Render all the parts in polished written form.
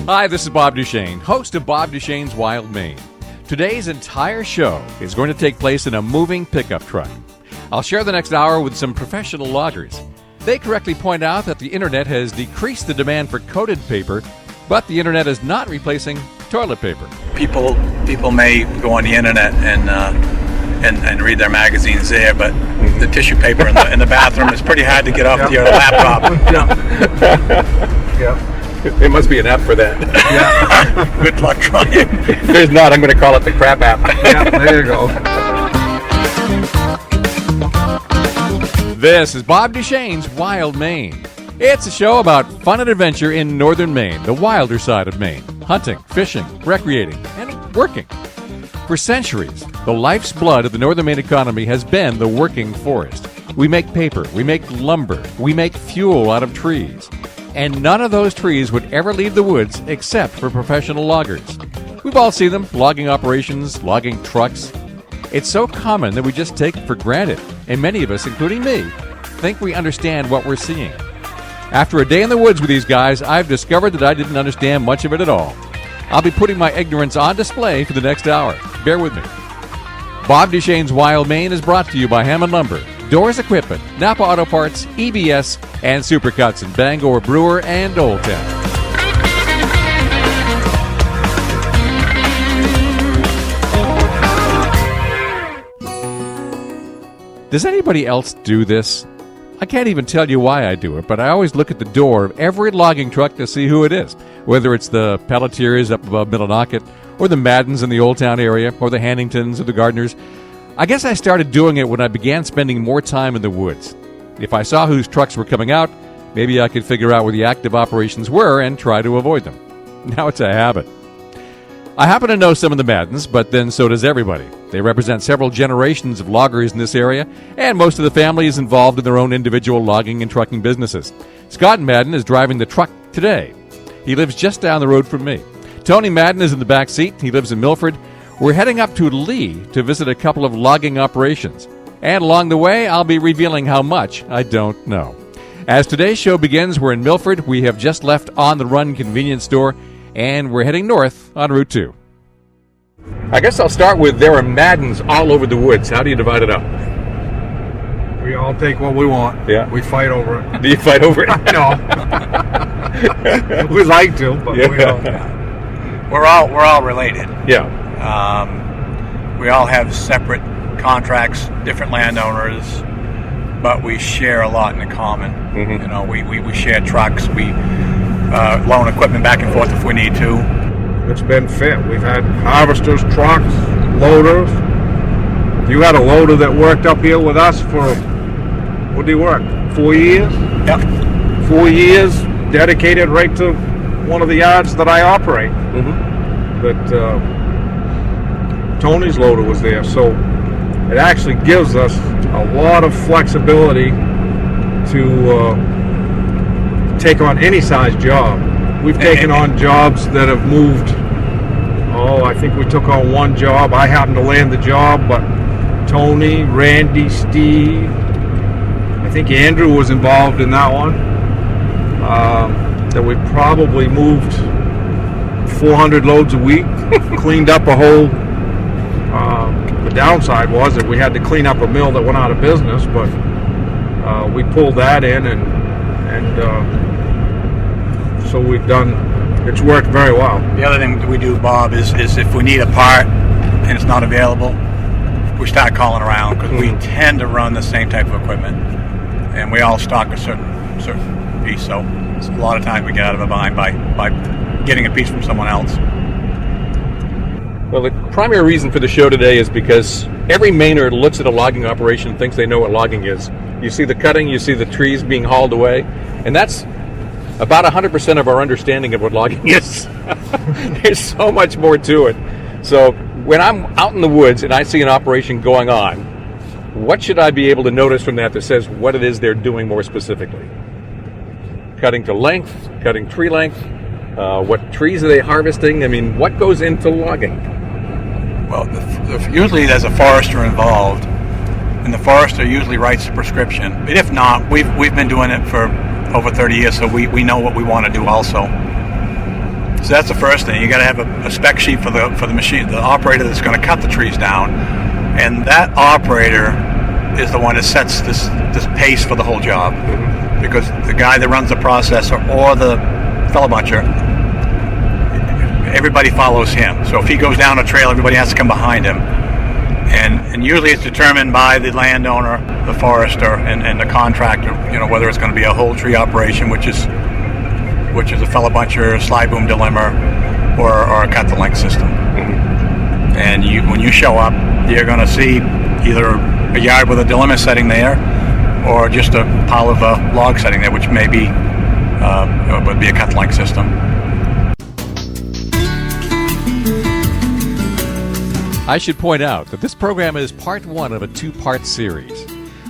Hi, this is Bob Duchesne, host of Bob Duchesne's Wild Maine. Today's entire show is going to take place in a moving pickup truck. I'll share the next hour with some professional loggers. They correctly point out that the internet has decreased the demand for coated paper, but the internet is not replacing toilet paper. People may go on the internet and read their magazines there, but the tissue paper in the bathroom is pretty hard to get off your laptop. Yeah. There must be an app for that. Yeah. Good luck trying. If there's not, I'm going to call it the crap app. Yeah, there you go. This is Bob Duchesne's Wild Maine. It's a show about fun and adventure in northern Maine, the wilder side of Maine. Hunting, fishing, recreating, and working. For centuries, the life's blood of the northern Maine economy has been the working forest. We make paper, we make lumber, we make fuel out of trees. And none of those trees would ever leave the woods except for professional loggers. We've all seen them, logging operations, logging trucks. It's so common that we just take it for granted, and many of us, including me, think we understand what we're seeing. After a day in the woods with these guys, I've discovered that I didn't understand much of it at all. I'll be putting my ignorance on display for the next hour. Bear with me. Bob Duchesne's Wild Maine is brought to you by a.m.and Lumber, Doors Equipment, Napa Auto Parts, EBS, and Supercuts in Bangor, Brewer, and Old Town. Does anybody else do this? I can't even tell you why I do it, but I always look at the door of every logging truck to see who it is, whether it's the Pelletiers up above Millinocket, or the Maddens in the Old Town area, or the Hanningtons or the Gardners. I guess I started doing it when I began spending more time in the woods. If I saw whose trucks were coming out, maybe I could figure out where the active operations were and try to avoid them. Now it's a habit. I happen to know some of the Maddens, but then so does everybody. They represent several generations of loggers in this area, and most of the family is involved in their own individual logging and trucking businesses. Scott and Madden is driving the truck today. He lives just down the road from me. Tony Madden is in the back seat. He lives in Milford. We're heading up to Lee to visit a couple of logging operations. And along the way, I'll be revealing how much I don't know. As today's show begins, we're in Milford. We have just left On the Run convenience store, and we're heading north on Route 2. I guess I'll start with there are Maddens all over the woods. How do you divide it up? We all take what we want. Yeah. We fight over it. Do you fight over it? No. We like to, but we don't. We're all related. Yeah. We all have separate contracts, different landowners, but we share a lot in common. Mm-hmm. You know, we share trucks. We loan equipment back and forth if we need to. It's been fit. We've had harvesters, trucks, loaders. You had a loader that worked up here with us for, what did he work, 4 years? Yep. 4 years, dedicated right to one of the yards that I operate. Mm-hmm. But Tony's loader was there, so it actually gives us a lot of flexibility to take on any size job. We've taken on jobs that have moved. I think we took on one job. I happened to land the job, but Tony, Randy, Steve, I think Andrew was involved in that one. That we probably moved 400 loads a week, cleaned up a whole. The downside was that we had to clean up a mill that went out of business, but we pulled that in, and so we've done. It's worked very well. The other thing that we do, Bob, is if we need a part and it's not available, we start calling around because we tend to run the same type of equipment, and we all stock a certain piece. So a lot of times we get out of a bind by getting a piece from someone else. Well, the primary reason for the show today is because every Mainer looks at a logging operation and thinks they know what logging is. You see the cutting, you see the trees being hauled away, and that's about 100% of our understanding of what logging is. There's so much more to it. So when I'm out in the woods and I see an operation going on, what should I be able to notice from that says what it is they're doing more specifically? Cutting to length, cutting tree length, what trees are they harvesting? I mean, what goes into logging? Well, usually there's a forester involved, and the forester usually writes the prescription. But if not, we've been doing it for over 30 years, so we know what we want to do also. So that's the first thing. You got to have a spec sheet for the machine, the operator that's going to cut the trees down, and that operator is the one that sets this pace for the whole job. Because the guy that runs the processor or the fellow buncher, everybody follows him. So if he goes down a trail, everybody has to come behind him. And usually it's determined by the landowner, the forester, and the contractor, whether it's going to be a whole tree operation, which is a fellow buncher, slide boom delimber, or a cut the length system. And when you show up, you're going to see either a yard with a delimber setting there, or just a pile of log setting there, which may be would be a cut length system. I should point out that this program is part one of a two-part series.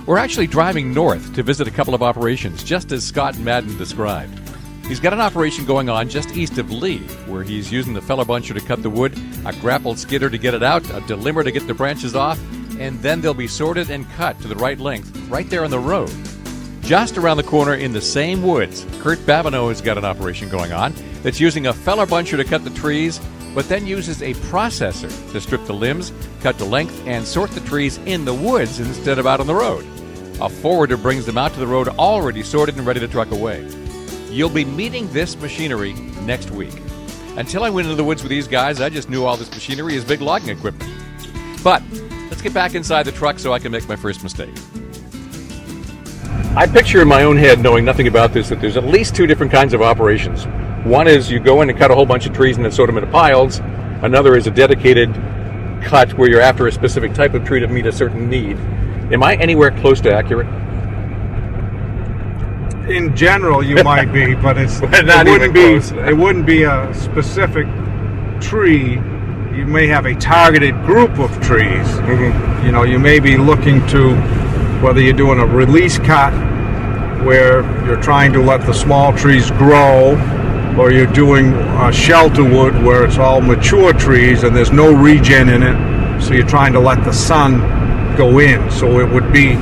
We're actually driving north to visit a couple of operations, just as Scott and Madden described. He's got an operation going on just east of Lee, where he's using the feller buncher to cut the wood, a grappled skidder to get it out, a delimber to get the branches off, and then they'll be sorted and cut to the right length right there on the road. Just around the corner in the same woods, Kurt Babineau has got an operation going on that's using a feller buncher to cut the trees, but then uses a processor to strip the limbs, cut to length, and sort the trees in the woods instead of out on the road. A forwarder brings them out to the road already sorted and ready to truck away. You'll be meeting this machinery next week. Until I went into the woods with these guys, I just knew all this machinery is big logging equipment. But let's get back inside the truck so I can make my first mistake. I picture in my own head, knowing nothing about this, that there's at least two different kinds of operations. One is you go in and cut a whole bunch of trees and then sort them into piles. Another is a dedicated cut where you're after a specific type of tree to meet a certain need. Am I anywhere close to accurate? In general, you might be, but it wouldn't be a specific tree. You may have a targeted group of trees. You may be looking to whether you're doing a release cut where you're trying to let the small trees grow, or you're doing a shelter wood where it's all mature trees and there's no regen in it, so you're trying to let the sun go in. So it would be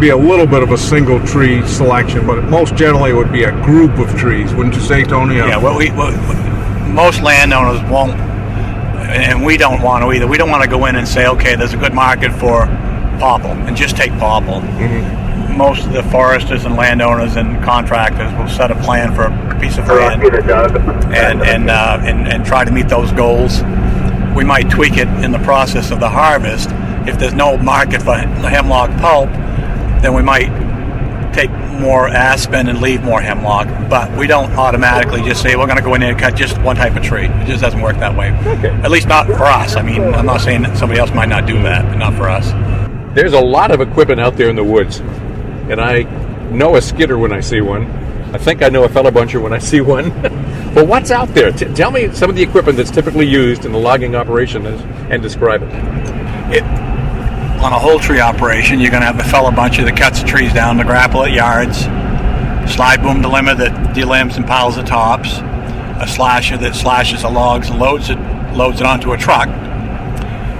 a little bit of a single tree selection, but most generally it would be a group of trees, wouldn't you say, Tony? Yeah, most landowners won't, and we don't want to either. We don't want to go in and say, okay, there's a good market for popple, and just take popple. Most of the foresters and landowners and contractors will set a plan for a piece of land and try to meet those goals. We might tweak it in the process of the harvest. If there's no market for hemlock pulp, then we might take more aspen and leave more hemlock, but we don't automatically just say we're going to go in there and cut just one type of tree. It just doesn't work that way. Okay. At least not for us. I mean, I'm not saying that somebody else might not do that, but not for us. There's a lot of equipment out there in the woods, and I know a skidder when I see one. I think I know a feller buncher when I see one. But what's out there? Tell me some of the equipment that's typically used in the logging operation and describe it. On a whole tree operation, you're going to have a feller buncher that cuts the trees down to grapple at yards, slide boom delimber that delimbs and piles the tops, a slasher that slashes the logs and loads it onto a truck,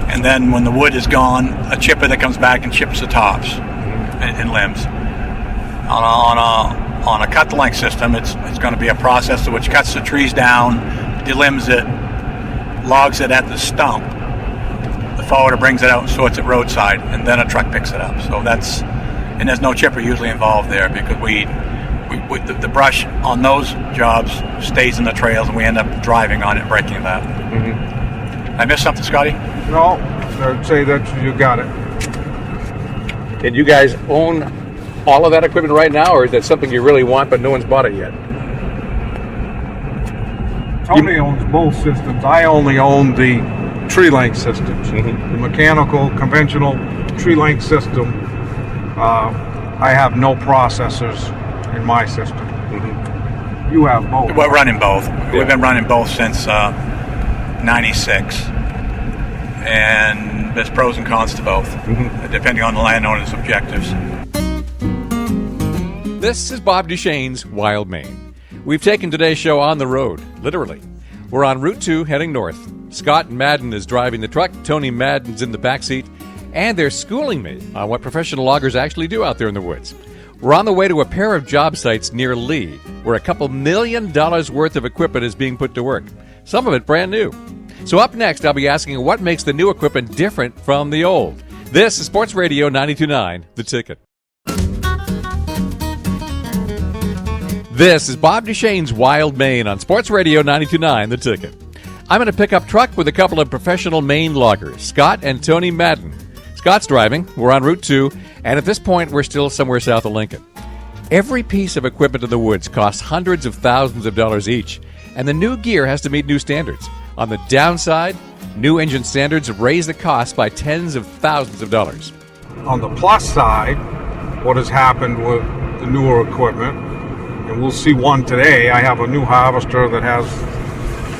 and then when the wood is gone, a chipper that comes back and chips the tops and limbs. On a cut the length system, it's going to be a processor which cuts the trees down, delimbs it, logs it at the stump. The forwarder brings it out and sorts it roadside, and then a truck picks it up. So and there's no chipper usually involved there because the brush on those jobs stays in the trails, and we end up driving on it and breaking that. I missed something, Scotty? No, I'd say that you got it. And you guys own all of that equipment right now, or is that something you really want but no one's bought it yet? Tony owns both systems. I only own the tree length systems. The mechanical, conventional tree length system, I have no processors in my system. You have both. We're running both. Yeah. We've been running both since 96. And there's pros and cons to both, depending on the landowner's objectives. This is Bob Duchesne's Wild Maine. We've taken today's show on the road, literally. We're on Route 2 heading north. Scott and Madden is driving the truck, Tony Madden's in the back seat, and they're schooling me on what professional loggers actually do out there in the woods. We're on the way to a pair of job sites near Lee, where a couple $1 million worth of equipment is being put to work, some of it brand new. So up next, I'll be asking what makes the new equipment different from the old. This is Sports Radio 92.9, The Ticket. This is Bob Duchesne's Wild Maine on Sports Radio 92.9, The Ticket. I'm in a pickup truck with a couple of professional Maine loggers, Scott and Tony Madden. Scott's driving, we're on Route 2, and at this point we're still somewhere south of Lincoln. Every piece of equipment in the woods costs hundreds of thousands of dollars each, and the new gear has to meet new standards. On the downside, new engine standards raise the cost by tens of thousands of dollars. On the plus side, what has happened with the newer equipment, and we'll see one today. I have a new harvester that has,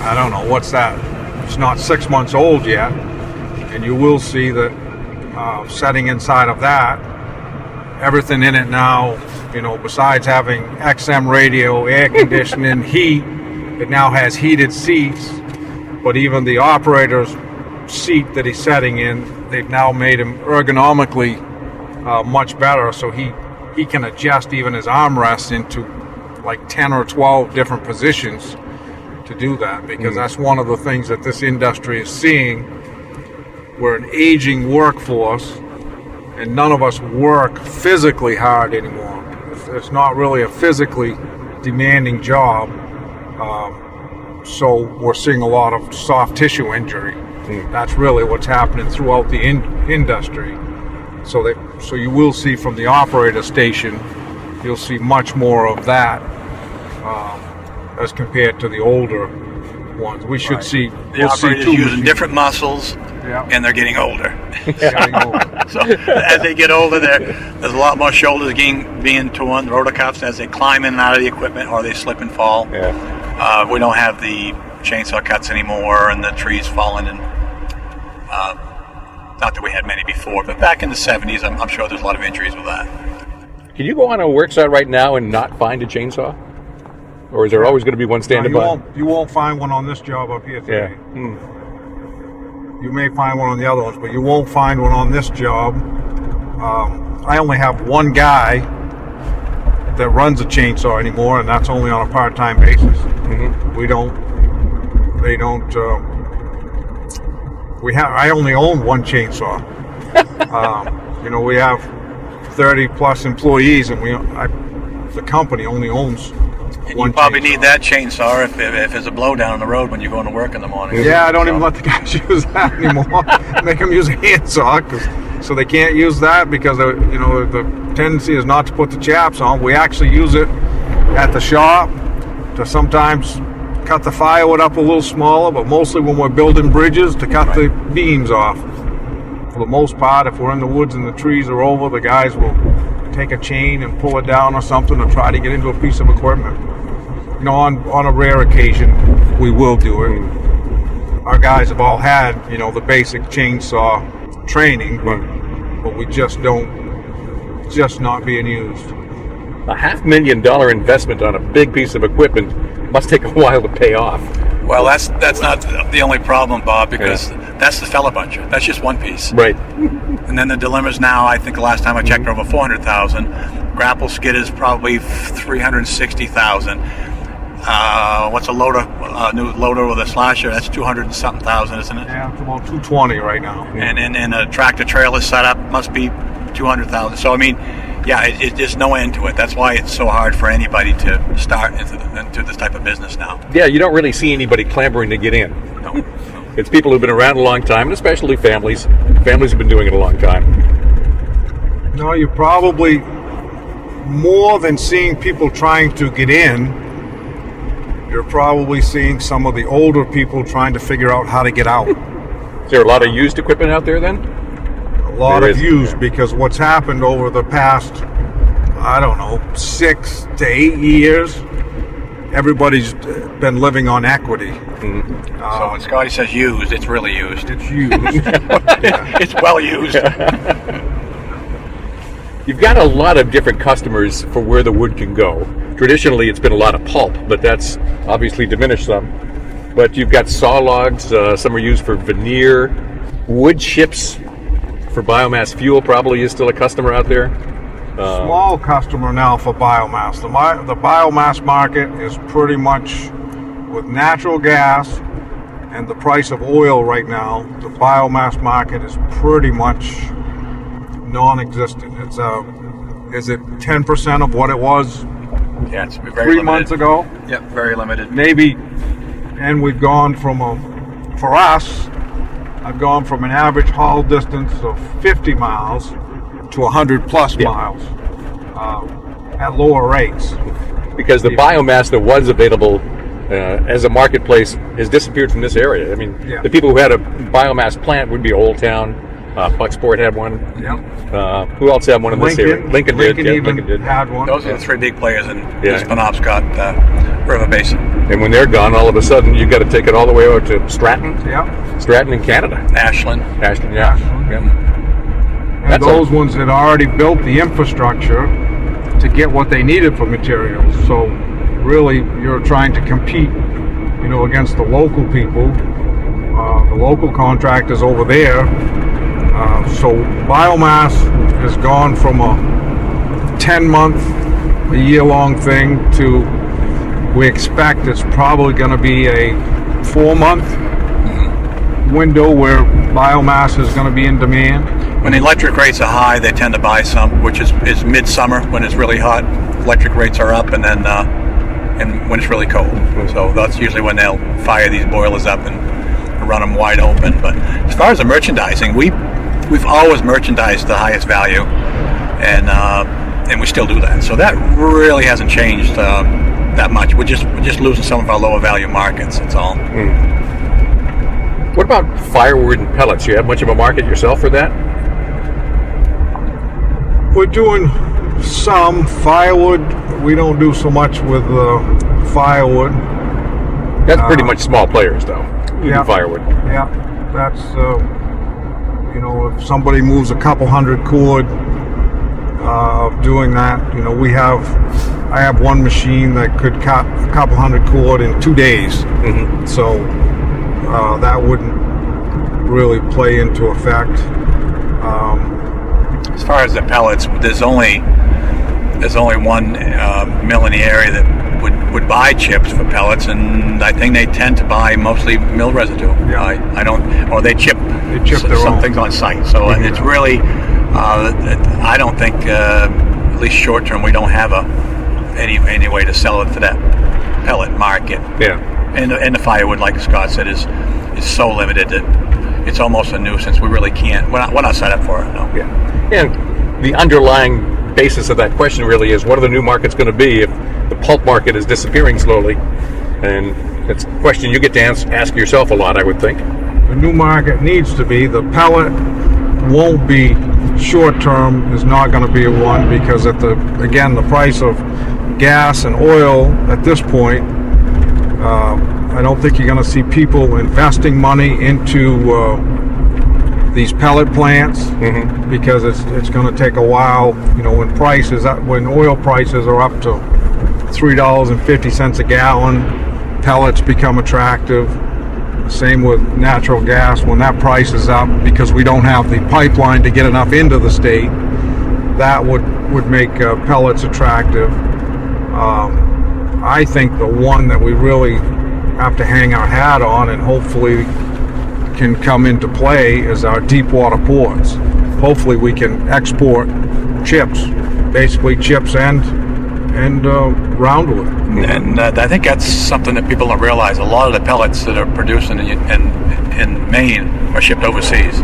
I don't know, what's that? It's not 6 months old yet. And you will see that setting inside of that, everything in it now, besides having XM radio, air conditioning, heat, it now has heated seats. But even the operator's seat that he's setting in, they've now made him ergonomically much better, so he can adjust even his armrest into like 10 or 12 different positions to do that, because that's one of the things that this industry is seeing. We're an aging workforce, and none of us work physically hard anymore. It's not really a physically demanding job, so we're seeing a lot of soft tissue injury. That's really what's happening throughout the industry. So you will see from the operator station, you'll see much more of that as compared to the older ones. We should see the operators using different muscles, and they're getting older. So as they get older, there's a lot more shoulders being torn, rotor cuffs as they climb in and out of the equipment, or they slip and fall. We don't have the chainsaw cuts anymore, and the trees falling. And not that we had many before, but back in the 70s, I'm sure there's a lot of injuries with that. Can you go on a work site right now and not find a chainsaw? Or is there always going to be one standing by? You won't find one on this job up here today. You may find one on the other ones, but you won't find one on this job. I only have one guy that runs a chainsaw anymore, and that's only on a part-time basis. I only own one chainsaw. We have 30 plus employees, and the company only owns and one. You probably need that chainsaw if there's a blowdown on the road when you're going to work in the morning. Yeah, I don't even let the guys use that anymore. Make them use a handsaw, so they can't use that because the tendency is not to put the chaps on. We actually use it at the shop to sometimes cut the firewood up a little smaller, but mostly when we're building bridges to cut the beams off. For the most part, if we're in the woods and the trees are over, the guys will take a chain and pull it down or something to try to get into a piece of equipment. On a rare occasion, we will do it. Our guys have all had, the basic chainsaw training, but we just not being used. A $500,000 investment on a big piece of equipment must take a while to pay off. Well, that's not the only problem, Bob, because that's the fella buncher. That's just one piece. Right. And then the dilemma's now, I think the last time I checked, over $400,000. Grapple skid is probably $360,000. What's a loader? New loader with a slasher? That's $200,000, isn't it? Yeah, it's about $220,000 right now. And a tractor trailer setup must be $200,000. So I mean, there's no end to it. That's why it's so hard for anybody to start into this type of business now. Yeah, you don't really see anybody clamoring to get in. No. It's people who've been around a long time, and especially families. Families have been doing it a long time. No, you're probably more than seeing people trying to get in. You're probably seeing some of the older people trying to figure out how to get out. Is there a lot of used equipment out there then? A lot of used, because what's happened over the past, 6 to 8 years, everybody's been living on equity. So when Scotty says used, it's really used. It's used. It's well used. You've got a lot of different customers for where the wood can go. Traditionally, it's been a lot of pulp, but that's obviously diminished some. But you've got saw logs. Some are used for veneer. Wood chips for biomass fuel probably is still a customer out there. Small customer now for biomass. The biomass market is pretty much with natural gas and the price of oil right now. The biomass market is pretty much non-existent. It's is it 10% of what it was Yeah, it's very 3 limited. months ago? Yep, very limited. Maybe, and we've gone from for us, I've gone from an average haul distance of 50 miles to 100 plus miles at lower rates. Because the biomass that was available as a marketplace has disappeared from this area. I mean, the people who had a biomass plant would be Old Town. Bucksport had one. Yep. Who else had one in this area? Lincoln did. Yeah, Lincoln did. Had one. Those are the three big players in this Penobscot River Basin. And when they're gone, all of a sudden you've got to take it all the way over to Stratton. Yep. Stratton in Canada. Ashland. Yeah. And those ones had already built the infrastructure to get what they needed for materials. So really, you're trying to compete, against the local people, the local contractors over there. So biomass has gone from a 10-month, a year-long thing to, we expect it's probably going to be a 4-month window where biomass is going to be in demand. When the electric rates are high, they tend to buy some, which is midsummer when it's really hot. Electric rates are up, and then and when it's really cold. So that's usually when they'll fire these boilers up and run them wide open. But as far as the merchandising, we've always merchandised the highest value, and we still do that. So that really hasn't changed that much. We're just losing some of our lower value markets. That's all. What about firewood and pellets? You have much of a market yourself for that? We're doing some firewood. We don't do so much with firewood. That's pretty much small players, though. You do firewood. Yeah, that's if somebody moves a couple hundred cord of doing that, I have one machine that could cut a couple hundred cord in 2 days. So that wouldn't really play into effect. As far as the pellets, there's only one mill in the area that would buy chips for pellets, and I think they tend to buy mostly mill residue. I don't, or they chip their some own things on site. So it's really, I don't think, at least short term, we don't have any way to sell it to that pellet market. Yeah. And the firewood, like Scott said, is so limited that it's almost a nuisance. We really can't. We're not set up for it. No. Yeah. And the underlying basis of that question really is, what are the new markets going to be if the pulp market is disappearing slowly? And it's a question you get to ask yourself a lot, I would think. The new market needs to be, the pellet won't be short term, is not going to be a one, because the price of gas and oil at this point, I don't think you're going to see people investing money into these pellet plants, because it's going to take a while. When oil prices are up to $3.50 a gallon, pellets become attractive. Same with natural gas. When that price is up, because we don't have the pipeline to get enough into the state, that would make pellets attractive. I think the one that we really have to hang our hat on and hopefully can come into play is our deep water ports. Hopefully we can export chips, basically chips and roundwood. And I think that's something that people don't realize. A lot of the pellets that are produced in Maine are shipped overseas.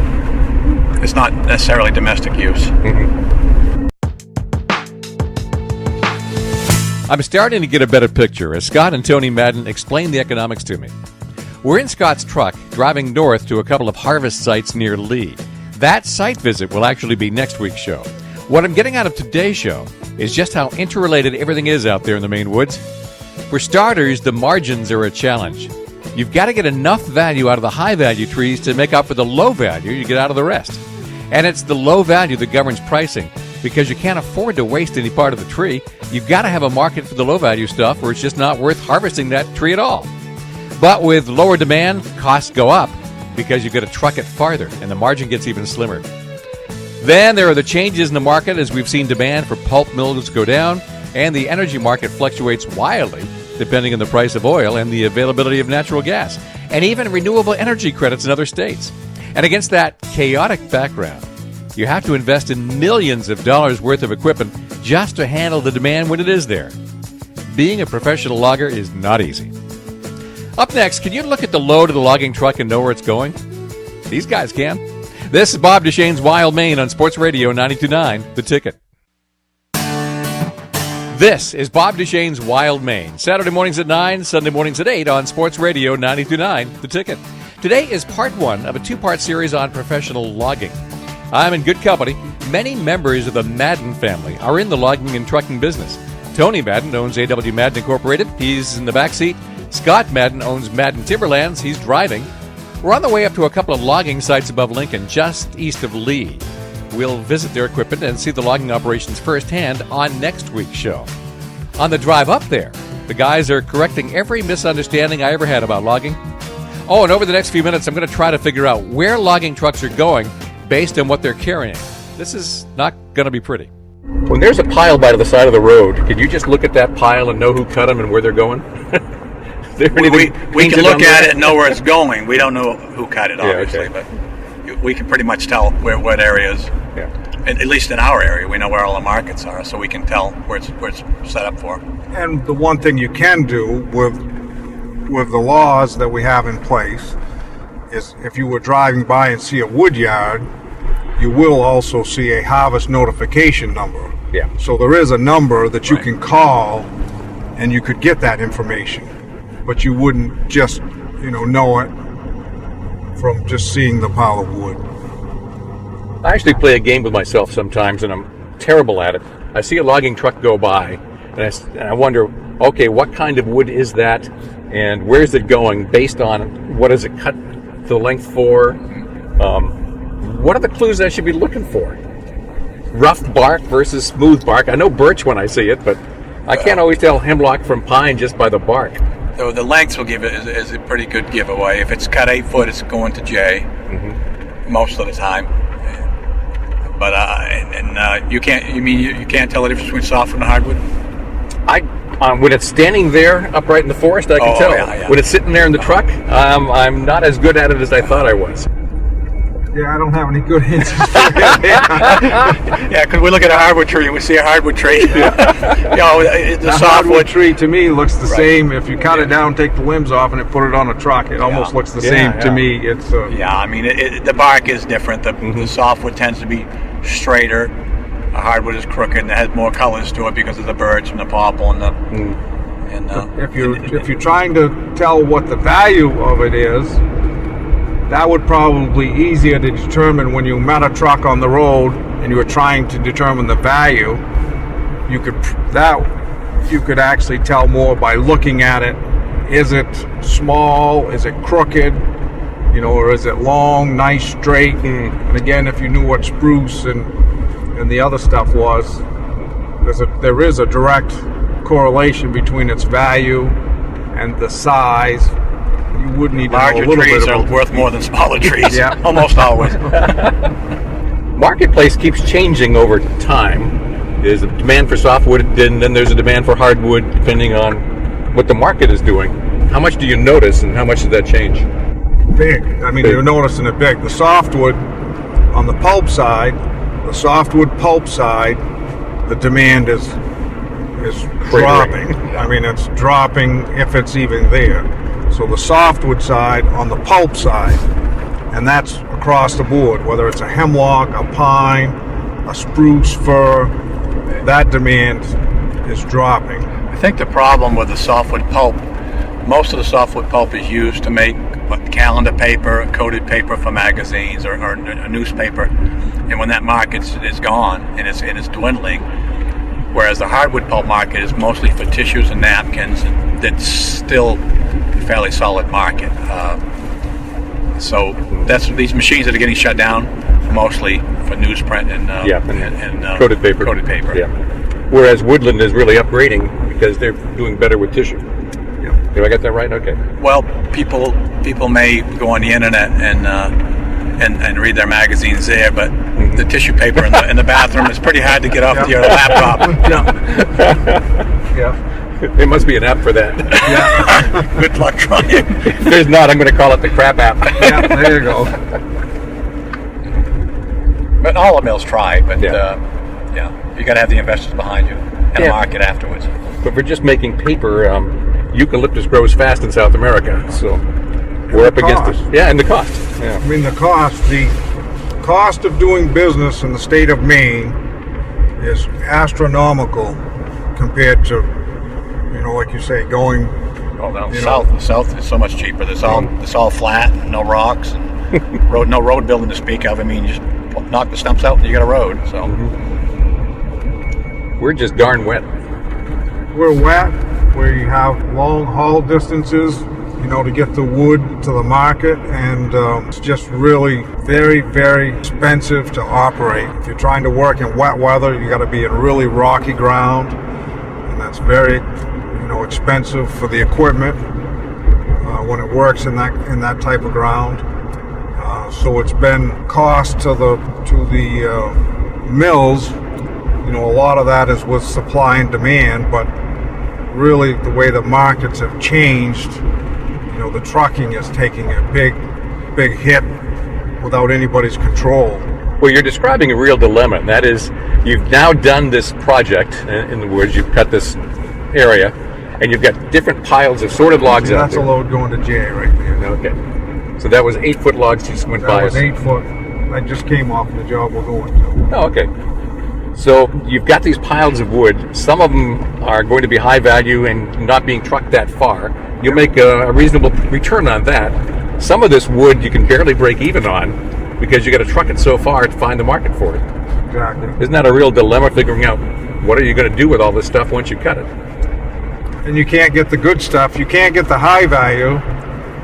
It's not necessarily domestic use. I'm starting to get a better picture as Scott and Tony Madden explain the economics to me. We're in Scott's truck, driving north to a couple of harvest sites near Lee. That site visit will actually be next week's show. What I'm getting out of today's show is just how interrelated everything is out there in the Maine woods. For starters, the margins are a challenge. You've got to get enough value out of the high-value trees to make up for the low value you get out of the rest. And it's the low value that governs pricing, because you can't afford to waste any part of the tree. You've got to have a market for the low-value stuff, or it's just not worth harvesting that tree at all. But with lower demand, costs go up because you've got to truck it farther, and the margin gets even slimmer. Then there are the changes in the market as we've seen demand for pulp mills go down, and the energy market fluctuates wildly depending on the price of oil and the availability of natural gas, and even renewable energy credits in other states. And against that chaotic background, you have to invest in millions of dollars worth of equipment just to handle the demand when it is there. Being a professional logger is not easy. Up next, can you look at the load of the logging truck and know where it's going? These guys can. This is Bob Duchesne's Wild Maine on Sports Radio 92.9 The Ticket. This is Bob Duchesne's Wild Maine. Saturday mornings at 9, Sunday mornings at 8 on Sports Radio 92.9 The Ticket. Today is part one of a two-part series on professional logging. I'm in good company. Many members of the Madden family are in the logging and trucking business. Tony Madden owns a.m.and Incorporated. He's in the back seat. Scott Madden owns Madden Timberlands. He's driving. We're on the way up to a couple of logging sites above Lincoln, just east of Lee. We'll visit their equipment and see the logging operations firsthand on next week's show. On the drive up there, the guys are correcting every misunderstanding I ever had about logging. Oh, and over the next few minutes, I'm going to try to figure out where logging trucks are going based on what they're carrying. This is not going to be pretty. When there's a pile by the side of the road, can you just look at that pile and know who cut them and where they're going? We can look at it and know where it's going. We don't know who cut it, obviously, but we can pretty much tell what areas. Yeah. At least in our area, we know where all the markets are, so we can tell where it's set up for. And the one thing you can do with the laws that we have in place is, if you were driving by and see a wood yard, you will also see a harvest notification number. Yeah. So there is a number that you can call, and you could get that information, but you wouldn't just know it from just seeing the pile of wood. I actually play a game with myself sometimes, and I'm terrible at it. I see a logging truck go by, and I wonder, okay, what kind of wood is that, and where's it going based on what is it cut the length for? What are the clues I should be looking for? Rough bark versus smooth bark. I know birch when I see it, but I can't always tell hemlock from pine just by the bark. So the lengths will give it is a pretty good giveaway. If it's cut 8 foot, it's going to J most of the time. But you can't tell the difference between softwood and hardwood. When it's standing there upright in the forest, I can tell. Yeah. When it's sitting there in the truck, I'm not as good at it as I thought I was. Yeah, I don't have any good answers for Yeah, because we look at a hardwood tree and we see a hardwood tree. The softwood tree to me looks the same. If you cut it down, take the limbs off, and put it on a truck, it almost looks the same to me. It's the bark is different. The softwood tends to be straighter. A hardwood is crooked and it has more colors to it because of the birch and the popple and the. If you're trying to tell what the value of it is, that would probably be easier to determine when you met a truck on the road and you were trying to determine the value. You could actually tell more by looking at it. Is it small? Is it crooked? Or is it long, nice, straight? And again, if you knew what spruce and the other stuff was, there is a direct correlation between its value and the size. You would need to know a little bit. Larger trees are worth more than smaller trees. Yeah. Almost always. Marketplace keeps changing over time. There's a demand for softwood, and then there's a demand for hardwood, depending on what the market is doing. How much do you notice, and how much does that change? Big. You're noticing it big. The softwood on the pulp side, the demand is dropping. It's dropping if it's even there. So the softwood side on the pulp side, and that's across the board, whether it's a hemlock, a pine, a spruce, fir, that demand is dropping. I think the problem with the softwood pulp, most of the softwood pulp is used to make calendar paper, coated paper for magazines or a newspaper, and when that market is gone and it's dwindling, whereas the hardwood pulp market is mostly for tissues and napkins, and that's still a fairly solid market. So these machines that are getting shut down mostly for newsprint and coated paper. Yeah. Whereas woodland is really upgrading because they're doing better with tissue. Yeah. Did I get that right? Okay. Well, people may go on the internet and read their magazines there. But the tissue paper in the bathroom is pretty hard to get off your laptop. Yeah. There must be an app for that. Yeah. Good luck trying. If there's not, I'm going to call it the crap app. Yeah, there you go. But all the mills try. But Yeah. you got to have the investors behind you and a market afterwards. But for just making paper, eucalyptus grows fast in South America, so we're up against it. Yeah, and the cost. Yeah. I mean, the cost of doing business in the state of Maine is astronomical compared to, like you say, going. Oh no, south is so much cheaper. It's all flat, no rocks, and no road building to speak of. I mean, you just knock the stumps out and you got a road. So We're just darn wet. We're wet. We have long haul distances, to get the wood to the market, and it's just really very, very expensive to operate. If you're trying to work in wet weather, you got to be in really rocky ground, and that's very, expensive for the equipment when it works in that type of ground. So it's been cost to the mills. A lot of that is with supply and demand, but really the way the markets have changed, the trucking is taking a big hit without anybody's control. Well, you're describing a real dilemma, and that is you've now done this project in the woods, you've cut this area, and you've got different piles of sorted logs out there. That's a load going to Jay right there. Okay. So that was 8-foot logs just went by us. That was 8 foot. I just came off the job we're going to. Oh, okay. So you've got these piles of wood. Some of them are going to be high value and not being trucked that far. You'll make a reasonable return on that. Some of this wood you can barely break even on because you got to truck it so far to find the market for it. Exactly. Isn't that a real dilemma, figuring out what are you going to do with all this stuff once you cut it? And you can't get the good stuff. You can't get the high value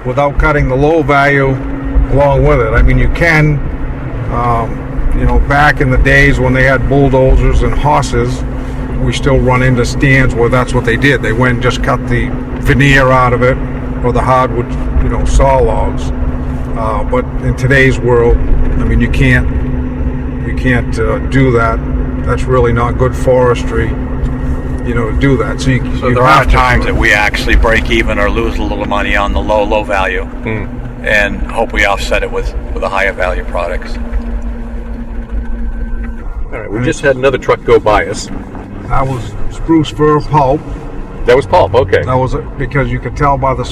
without cutting the low value along with it. I mean, you can, back in the days when they had bulldozers and horses, we still run into stands where that's what they did. They went and just cut the veneer out of it, or the hardwood, saw logs. But in today's world, I mean, you can't do that. That's really not good forestry, to do that. So there are times that we actually break even or lose a little money on the low value, and hope we offset it with the higher value products. All right, we just had another truck go by us. That was spruce fir pulp. That was pulp, okay. That was because you could tell by the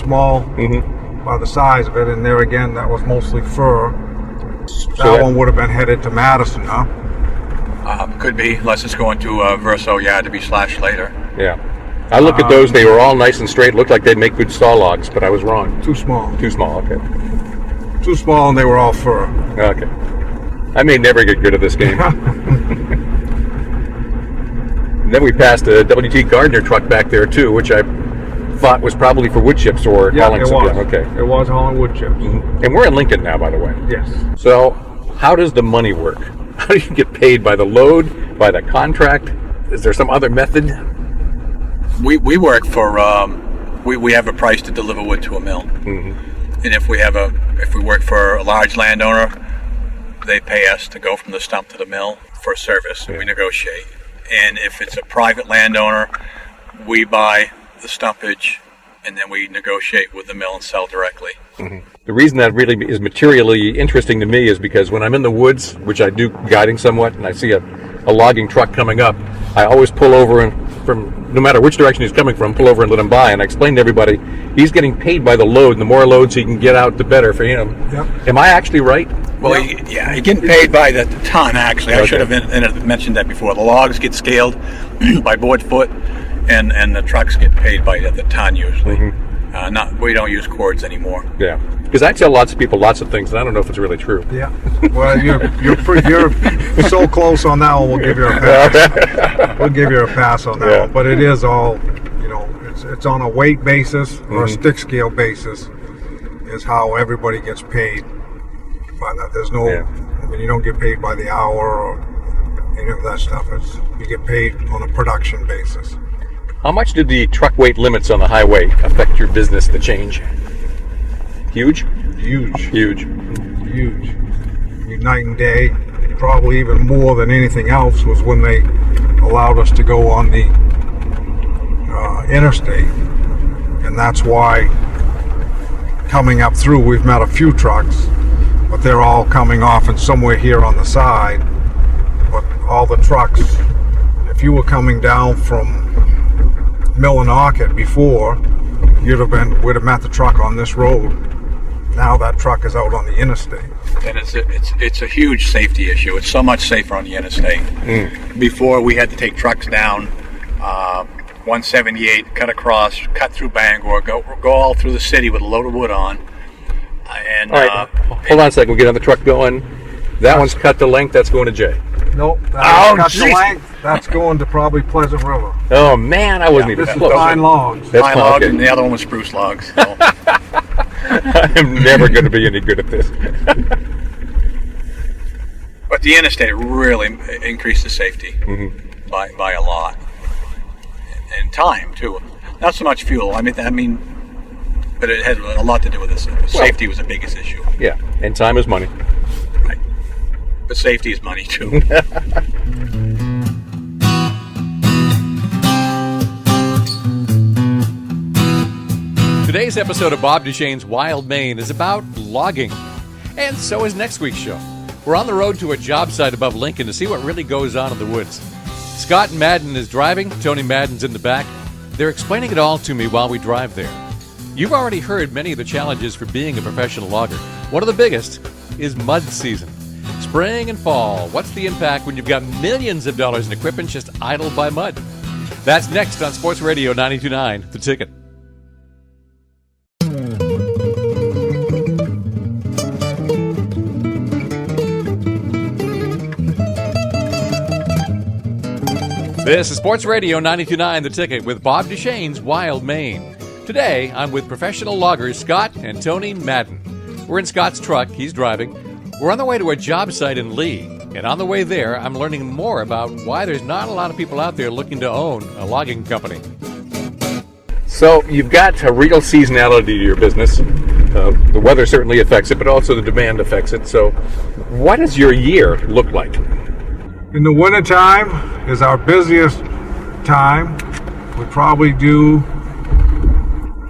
by the size of it, and there again, that was mostly fir. That one would have been headed to Madison, huh? Could be, unless it's going to Verso yard to be slashed later. Yeah. I looked at those, they were all nice and straight, looked like they'd make good saw logs, but I was wrong. Too small. Too small, okay. Too small, and they were all fir. Okay. I may never get good at this game. Then we passed a W.T. Gardner truck back there too, which I thought was probably for wood chips or hauling some. Yeah, okay. It was hauling wood chips. Mm-hmm. And we're in Lincoln now, by the way. Yes. So how does the money work? How do you get paid? By the load? By the contract? Is there some other method? We work for we have a price to deliver wood to a mill, and if we work for a large landowner, they pay us to go from the stump to the mill for a service. We negotiate. And if it's a private landowner, we buy the stumpage, and then we negotiate with the mill and sell directly. The reason that really is materially interesting to me is because when I'm in the woods, which I do guiding somewhat, and I see a logging truck coming up, I always pull over and no matter which direction he's coming from, pull over and let him by. And I explain to everybody, he's getting paid by the load, and the more loads he can get out, the better for him. Yep. Am I actually right? Well, you're getting paid by the ton, actually. Okay. I should have mentioned that before. The logs get scaled by board foot, and the trucks get paid by the ton usually. We don't use cords anymore. Yeah, because I tell lots of people lots of things, and I don't know if it's really true. Yeah. Well, you're so close on that one. We'll give you a pass. We'll give you a pass on that one. But it is all, it's on a weight basis or a stick scale basis is how everybody gets paid by that. There's no, I mean, you don't get paid by the hour or any of that stuff. You get paid on a production basis. How much did the truck weight limits on the highway affect your business, the change? Huge? Huge. Huge. Huge. night and day, probably even more than anything else, was when they allowed us to go on the interstate. And that's why coming up through, we've met a few trucks, but they're all coming off and somewhere here on the side. But all the trucks, if you were coming down from Millinocket before, we'd have met the truck on this road. Now that truck is out on the interstate. And it's a huge safety issue. It's so much safer on the interstate. Before, we had to take trucks down 178, cut across, cut through Bangor, go all through the city with a load of wood on. And all right, hold on a second. We'll get on the truck going. That one's cut to length. That's going to Jay. Nope. Cut to length. That's going to probably Pleasant River. Oh man, I wasn't even This is close. pine logs. That's pine logs, okay. and the other one was spruce logs. So. I'm never going to be any good at this. But the interstate really increases safety by a lot, and time too. Not so much fuel. I mean, but it has a lot to do with this. Safety was the biggest issue. Yeah, and time is money. Right. But safety is money too. Today's episode of Bob Duchesne's Wild Maine is about logging, and so is next week's show. We're on the road to a job site above Lincoln to see what really goes on in the woods. Scott and Madden is driving, Tony Madden's in the back. They're explaining it all to me while we drive there. You've already heard many of the challenges for being a professional logger. One of the biggest is mud season. Spring and fall, what's the impact when you've got millions of dollars in equipment just idled by mud? That's next on Sports Radio 92.9, The Ticket. This is Sports Radio 92.9 The Ticket with Bob Duchesne's Wild Maine. Today, I'm with professional loggers Scott and Tony Madden. We're in Scott's truck. He's driving. We're on the way to a job site in Lee. And on the way there, I'm learning more about why there's not a lot of people out there looking to own a logging company. So you've got a real seasonality to your business. The weather certainly affects it, but also the demand affects it. So what does your year look like? In the wintertime is our busiest time. We probably do,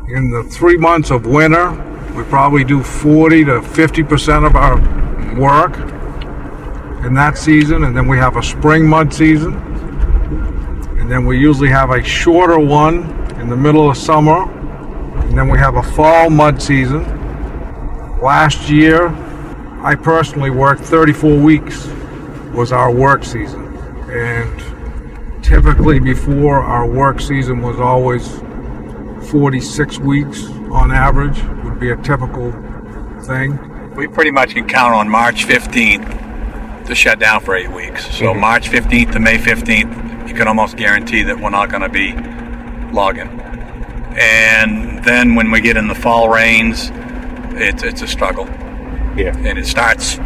in the 3 months of winter, we probably do 40 to 50% of our work in that season. And then we have a spring mud season. And then we usually have a shorter one in the middle of summer. And then we have a fall mud season. Last year, I personally worked 34 weeks. Was our work season, and typically before our work season was always 46 weeks on average would be a typical thing. We pretty much can count on March 15th to shut down for 8 weeks. So March 15th to May 15th, you can almost guarantee that we're not going to be logging. And then when we get in the fall rains, it's a struggle. Yeah. And it starts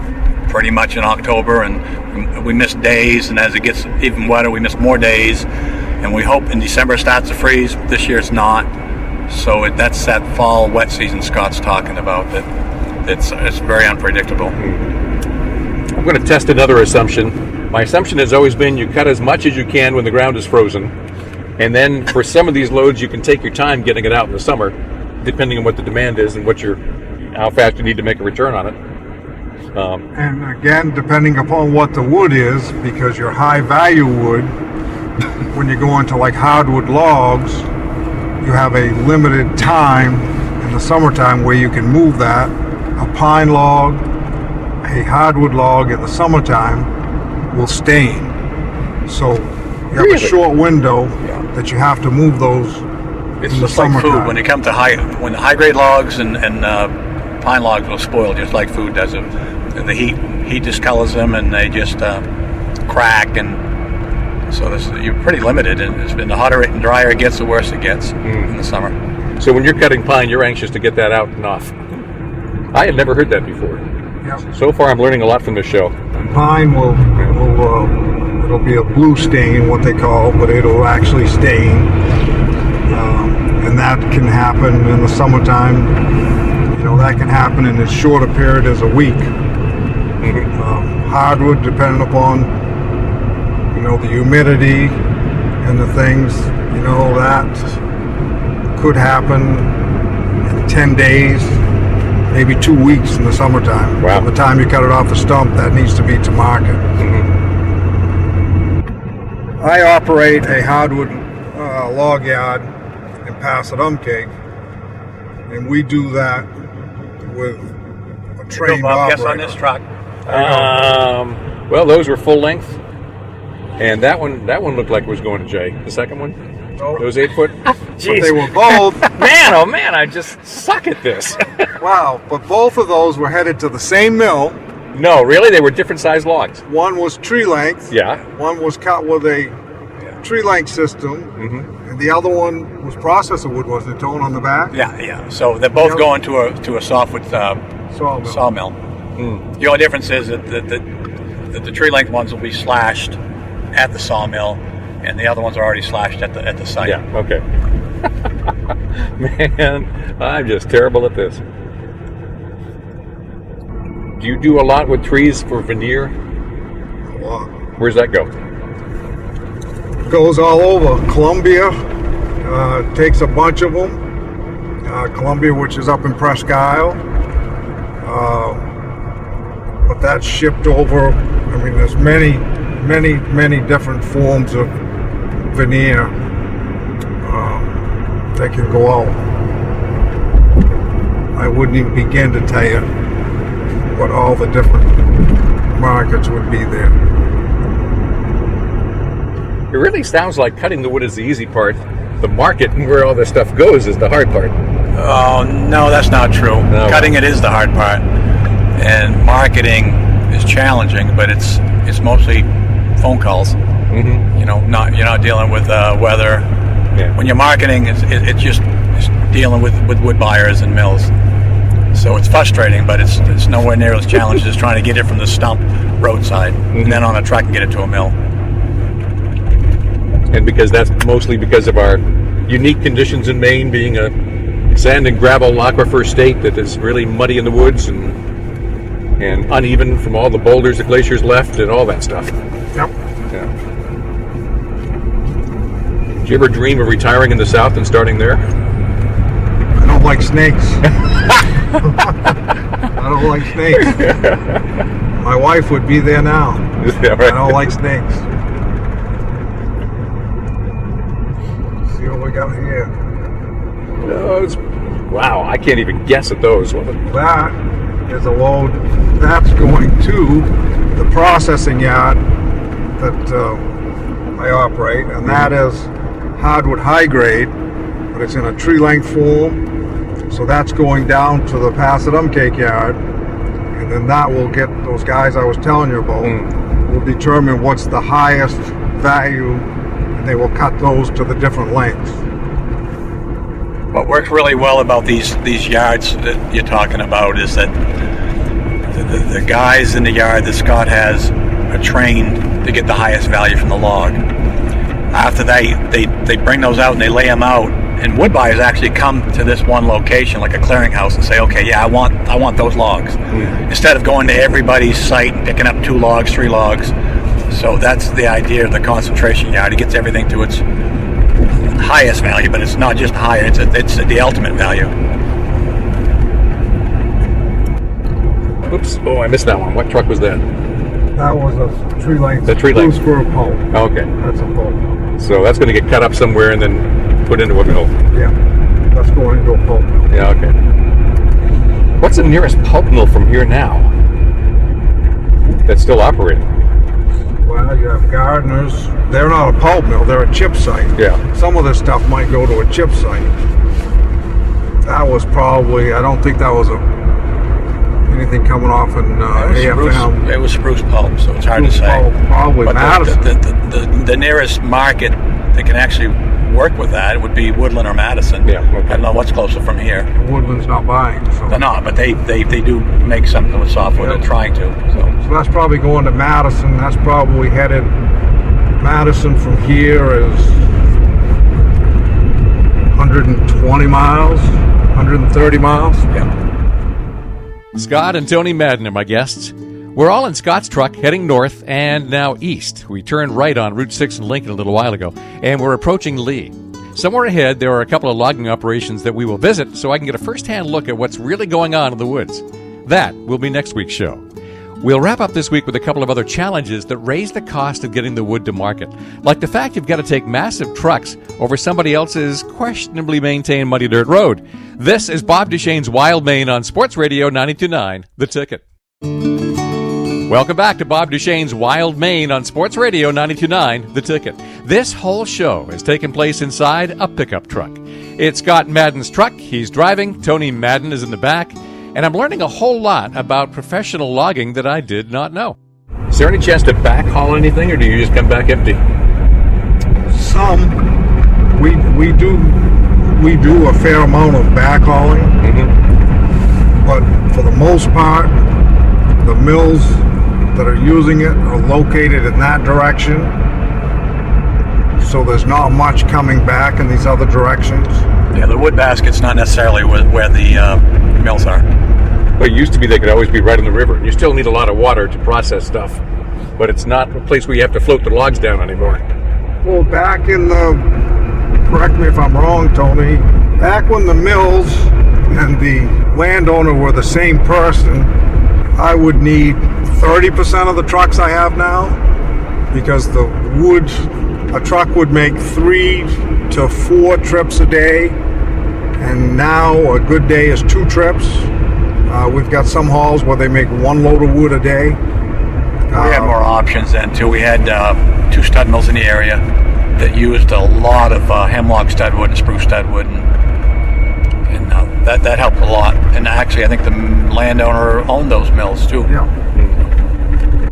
pretty much in October, and we miss days, and as it gets even wetter, we miss more days, and we hope in December it starts to freeze. This year it's not. So that's that fall wet season Scott's talking about, that it's very unpredictable. I'm going to test another assumption. My assumption has always been you cut as much as you can when the ground is frozen, and then for some of these loads you can take your time getting it out in the summer, depending on what the demand is and how fast you need to make a return on it. And again, depending upon what the wood is, because your high value wood, when you go into like hardwood logs, you have a limited time in the summertime where you can move that. A pine log, a hardwood log in the summertime will stain. So you have a short window that you have to move those It's in the just like summertime. food. When it comes to when the high grade logs and pine logs will spoil just like food does. The heat discolors them, and they just crack, and so you're pretty limited. And the hotter and drier it gets, the worse it gets in the summer. So when you're cutting pine, you're anxious to get that out and off. I had never heard that before. Yep. So far, I'm learning a lot from this show. Pine it'll be a blue stain, what they call, but it'll actually stain, and that can happen in the summertime. That can happen in as short a period as a week. Hardwood, depending upon, the humidity and the things, that could happen in 10 days, maybe 2 weeks in the summertime. Wow. From the time you cut it off the stump, that needs to be to market. I operate a hardwood log yard in Passadumcake, and we do that with a trained operator. Guess on this truck. Well, those were full length, and that one looked like it was going to Jay. The second one, those 8 foot. But they were both. Man, oh man, I just suck at this. Wow, but both of those were headed to the same mill. No, really, they were different size logs. One was tree length. Yeah. One was cut with a tree length system, and the other one was processor wood, wasn't it, Tone, on the back? Yeah. So they're both going to a softwood sawmill. The only difference is that the tree length ones will be slashed at the sawmill, and the other ones are already slashed at the site. Yeah. Okay. Man, I'm just terrible at this. Do you do a lot with trees for veneer? A lot. Where's that go? Goes all over. Columbia takes a bunch of them. Columbia, which is up in Presque Isle. But that's shipped over. I mean, there's many different forms of veneer. They can go out. I wouldn't even begin to tell you what all the different markets would be there. It really sounds like cutting the wood is the easy part. The market and where all this stuff goes is the hard part. Oh, no, that's not true. No. Cutting it is the hard part. And marketing is challenging, but it's mostly phone calls. You're not dealing with weather. Yeah. When you're marketing, it's dealing with wood buyers and mills. So it's frustrating, but it's nowhere near as challenging as trying to get it from the stump roadside and then on a truck and get it to a mill. And because that's mostly because of our unique conditions in Maine, being a sand and gravel aquifer state that is really muddy in the woods and uneven from all the boulders the glaciers left and all that stuff. Yep. Yeah. Did you ever dream of retiring in the South and starting there? I don't like snakes. I don't like snakes. My wife would be there now. Yeah, right. I don't like snakes. See what we got here. Wow, I can't even guess at those. That is a load that's going to the processing yard that I operate, and that is hardwood high grade, but it's in a tree length form. So that's going down to the Passadumcake yard, and then that will get those guys I was telling you about will determine what's the highest value, and they will cut those to the different lengths. What works really well about these yards that you're talking about is that the guys in the yard that Scott has are trained to get the highest value from the log. After they bring those out and they lay them out, and wood buyers actually come to this one location, like a clearinghouse, and say, okay, yeah, I want those logs. Instead of going to everybody's site and picking up 2 logs, 3 logs. So that's the idea of the concentration yard. It gets everything to its highest value, but it's not just higher, it's the ultimate value. Oops. Oh, I missed that one. What truck was that? That was a tree length. The tree length. Spruce fir pulp. Okay. That's a pulp. So that's going to get cut up somewhere and then put into a mill. Yeah, that's going into a pulp mill. Yeah, okay. What's the nearest pulp mill from here now that's still operating? Well, you have Gardner's. They're not a pulp mill, they're a chip site. Yeah. Some of this stuff might go to a chip site. That was probably, I don't think that was anything coming off in a.m.and. It was spruce pulp, so it's hard to say. Probably but Madison. The nearest market that can actually work with that would be Woodland or Madison. Yeah, okay. I don't know what's closer from here. Woodland's not buying. So. They're not, but they do make something with softwood. Yeah. They're trying to. So that's probably going to Madison. That's probably headed. Madison from here is 120 miles, 130 miles. Yeah. Scott and Tony Madden are my guests. We're all in Scott's truck heading north and now east. We turned right on Route 6 in Lincoln a little while ago, and we're approaching Lee. Somewhere ahead, there are a couple of logging operations that we will visit so I can get a first-hand look at what's really going on in the woods. That will be next week's show. We'll wrap up this week with a couple of other challenges that raise the cost of getting the wood to market, like the fact you've got to take massive trucks over somebody else's questionably maintained muddy dirt road. This is Bob Duchesne's Wild Maine on Sports Radio 92.9, The Ticket. Welcome back to Bob Duchesne's Wild Maine on Sports Radio 92.9, The Ticket. This whole show has taken place inside a pickup truck. It's Scott Madden's truck. He's driving. Tony Madden is in the back. And I'm learning a whole lot about professional logging that I did not know. Is there any chance to backhaul anything, or do you just come back empty? Some. We do a fair amount of backhauling, but for the most part, the mills that are using it are located in that direction, so there's not much coming back in these other directions. Yeah, the wood basket's not necessarily where the mills are. Well, it used to be they could always be right on the river. You still need a lot of water to process stuff, but it's not a place where you have to float the logs down anymore. Well, back in the, correct me if I'm wrong, Tony, back when the mills and the landowner were the same person, I would need 30% of the trucks I have now, because the wood, a truck would make 3 to 4 trips a day, and now a good day is 2 trips. We've got some hauls where they make 1 load of wood a day. We had more options then too. We had 2 stud mills in the area that used a lot of hemlock studwood and spruce studwood, and that helped a lot. And actually, I think the landowner owned those mills too. Yeah.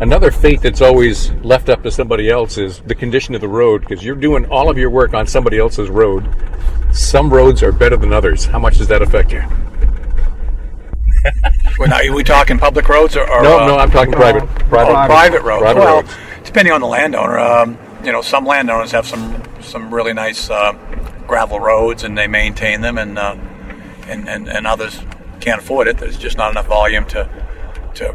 Another fate that's always left up to somebody else is the condition of the road, because you're doing all of your work on somebody else's road. Some roads are better than others. How much does that affect you? Well, now, are we talking public roads or No, I'm talking private roads. Private Well, roads. depending on the landowner, some landowners have some really nice gravel roads, and they maintain them, and others can't afford it. There's just not enough volume to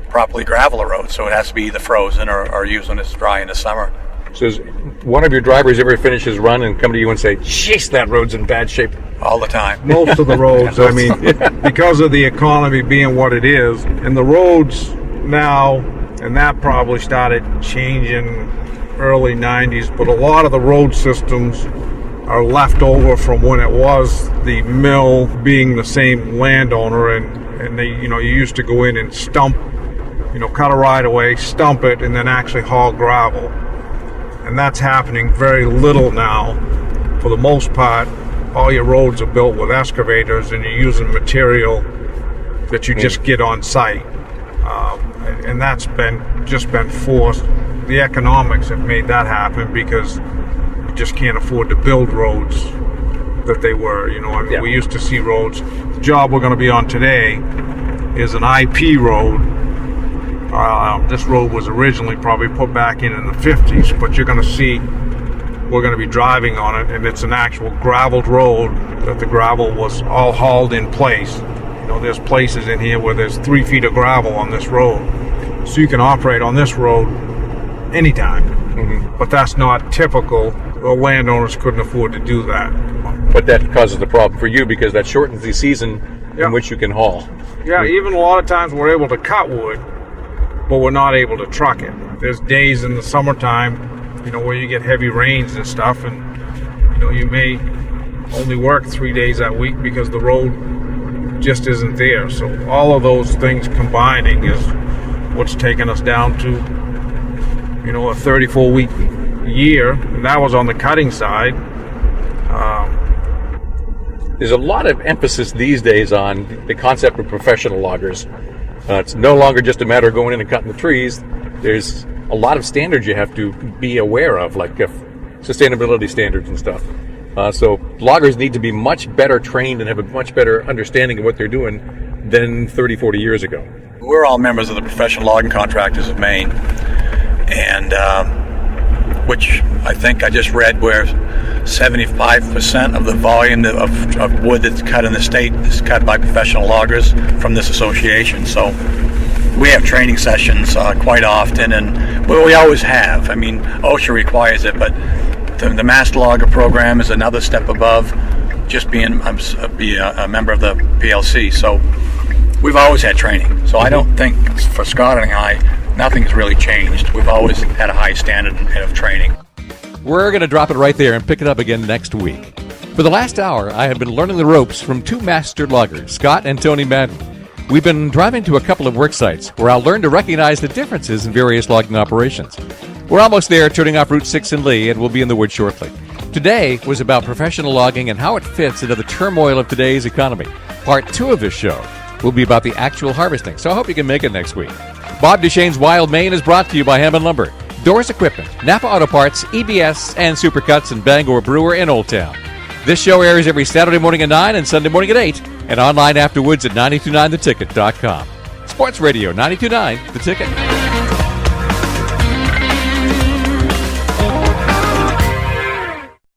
properly gravel a road, so it has to be either frozen or used when it's dry in the summer. So does one of your drivers ever finish his run and come to you and say, jeez, that road's in bad shape? All the time. Most of the roads, I mean, because of the economy being what it is, and the roads now, and that probably started changing early 90s, but a lot of the road systems are left over from when it was the mill being the same landowner, and they, you used to go in and stump, cut a right away, stump it, and then actually haul gravel. And that's happening very little now. For the most part, all your roads are built with excavators, and you're using material that you just get on site. And that's just been forced. The economics have made that happen because you just can't afford to build roads that they were. We used to see roads. The job we're going to be on today is an IP road. This road was originally probably put back in the 50s, but you're going to see, we're going to be driving on it, and it's an actual graveled road that the gravel was all hauled in place. There's places in here where there's 3 feet of gravel on this road, so you can operate on this road anytime. But that's not typical. The landowners couldn't afford to do that. But that causes the problem for you, because that shortens the season in which you can haul. Yeah, even a lot of times we're able to cut wood, but we're not able to truck it. There's days in the summertime, where you get heavy rains and stuff, and you may only work 3 days that week because the road just isn't there. So all of those things combining is what's taken us down to a 34-week year, and that was on the cutting side. There's a lot of emphasis these days on the concept of professional loggers. It's no longer just a matter of going in and cutting the trees. There's a lot of standards you have to be aware of, like sustainability standards and stuff. So loggers need to be much better trained and have a much better understanding of what they're doing than 30, 40 years ago. We're all members of the Professional Logging Contractors of Maine, and which I think I just read where 75% of the volume of wood that's cut in the state is cut by professional loggers from this association. So we have training sessions quite often, and we always have. I mean, OSHA requires it, but the Master Logger program is another step above just being a member of the PLC. So we've always had training. So I don't think for Scott and I, nothing's really changed. We've always had a high standard of training. We're going to drop it right there and pick it up again next week. For the last hour, I have been learning the ropes from two master loggers, Scott and Tony Madden. We've been driving to a couple of work sites where I'll learn to recognize the differences in various logging operations. We're almost there, turning off Route 6 in Lee, and we'll be in the woods shortly. Today was about professional logging and how it fits into the turmoil of today's economy. Part 2 of this show will be about the actual harvesting, so I hope you can make it next week. Bob Duchesne's Wild Maine is brought to you by a.m.and Lumber, Doors Equipment, Napa Auto Parts, EBS, and Supercuts in Bangor Brewer in Old Town. This show airs every Saturday morning at 9 and Sunday morning at 8, and online afterwards at 929theticket.com. Sports Radio 929 The Ticket.